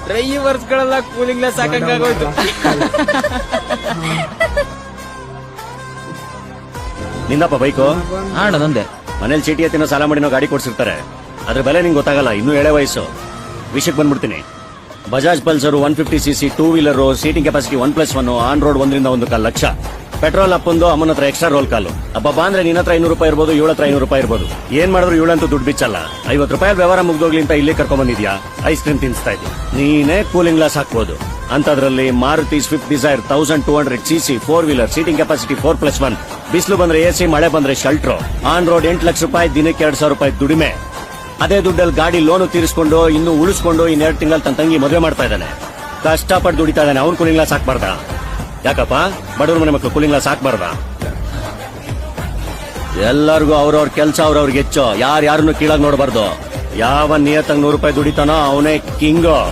ಡ್ರೈವರ್ಸ್ಗಳೆಲ್ಲ cooling glass ಹಾಕಂಗಾಗೋಯ್ತು. ನಿಂದಪ್ಪ bike ಆಡ ನಂದೆ. ಮನೇಲಿ ಚೀಟಿ ಎತ್ತಿನ ಸಾಲ ಮಾಡಿನೋ ಗಾಡಿ ಕೊಡ್ಸಿರ್ತಾರೆ, ಅದ್ರ ಬೆಲೆ ನಿಂಗೆ ಗೊತ್ತಾಗಲ್ಲ, ಇನ್ನೂ ಎಳೆ ವಯಸ್ಸು. ವಿಷಯಕ್ಕೆ ಬಂದ್ಬಿಡ್ತೀನಿ. Bajaj Pulsar 150cc 2 wheeler, seating capacity 1+1, on road 1.1 lakh. Petrol ಅಪ್ಪಂದು ಅಮ್ಮನ ಹತ್ರ ಎಕ್ಸ್ಟ್ರಾ ರೋಲ್ ಕಾಲು. ಹಬ್ಬ ಅಂದ್ರೆ ನಿನ್ನ ಹತ್ರ 500 ರೂಪಾಯಿ ಇರ್ಬೋದು, ಇವಳ ಹತ್ರ 500 ರೂಪಾಯಿ ಇರ್ಬೋದು. ಏನ್ ಮಾಡಿದ್ರು ಇವಳಂತೂ ದುಡ್ಡು ಬಿಚ್ಚಲ್ಲ. 50 ರೂಪಾಯಿ ವ್ಯವಹಾರ ಮುಗ್ದೋಗ್ಲಿ ಅಂತ ಇಲ್ಲೇ ಕರ್ಕೊಂಡ್ ಬಂದಿದ್ಯಾ, ಐಸ್ ಕ್ರೀಮ್ ತಿನ್ಸ್ತಾ ಇದ್ದಿ. ನೀನೇ ಕೂಲಿಂಗ್ ಗ್ಲಾಸ್ ಹಾಕ್ಬೋದು. ಅಂತದ್ರಲ್ಲಿ Maruti Swift Dzire 1200cc 4 wheeler, seating capacity 4+1, ಬಿಸಿಲು ಬಂದ್ರೆ ಎಸಿ, ಮಳೆ ಬಂದ್ರೆ ಶೆಲ್ಟ್ರು. ಆನ್ ರೋಡ್ 8 ಲಕ್ಷ ರೂಪಾಯಿ, ದಿನಕ್ಕೆ 2,000 ರೂಪಾಯಿ ದುಡಿಮೆ. ಅದೇ ದುಡ್ಡಲ್ಲಿ ಗಾಡಿ ಲೋನು ತೀರಿಸ್ಕೊಂಡು ಇನ್ನು ಉಳಿಸ್ಕೊಂಡು 2 ತಿಂಗಳಲ್ಲಿ ತನ್ನ ತಂಗಿ ಮದುವೆ ಮಾಡ್ತಾ ಇದ್ದಾನೆ. ಕಷ್ಟಪಟ್ಟು ದುಡಿತಾ ಇದ್ದಾನೆ. ಅವ್ನು ಕೂಲಿಂಗ್ ಗ್ಲಾಸ್ ಹಾಕ್ಬಾರ್ದ? ಯಾಕಪ್ಪ ಬಡವ್ರ ಮನೆ ಮಕ್ಕಳು ಕೂಲಿಂಗ್ ಗ್ಲಾಸ್ ಹಾಕ್ಬಾರ್ದ? ಎಲ್ಲರಿಗೂ ಅವ್ರವ್ರ ಕೆಲಸ ಅವ್ರವ್ರಿಗೆ ಹೆಚ್ಚು, ಯಾರನ್ನು ಕೀಳಾಗಿ ನೋಡಬಾರ್ದು. ಯಾವ ನಿಯತ್ತಾಗಿ 100 ರೂಪಾಯಿ ದುಡಿತಾನೋ ಅವನೇ ಕಿಂಗು.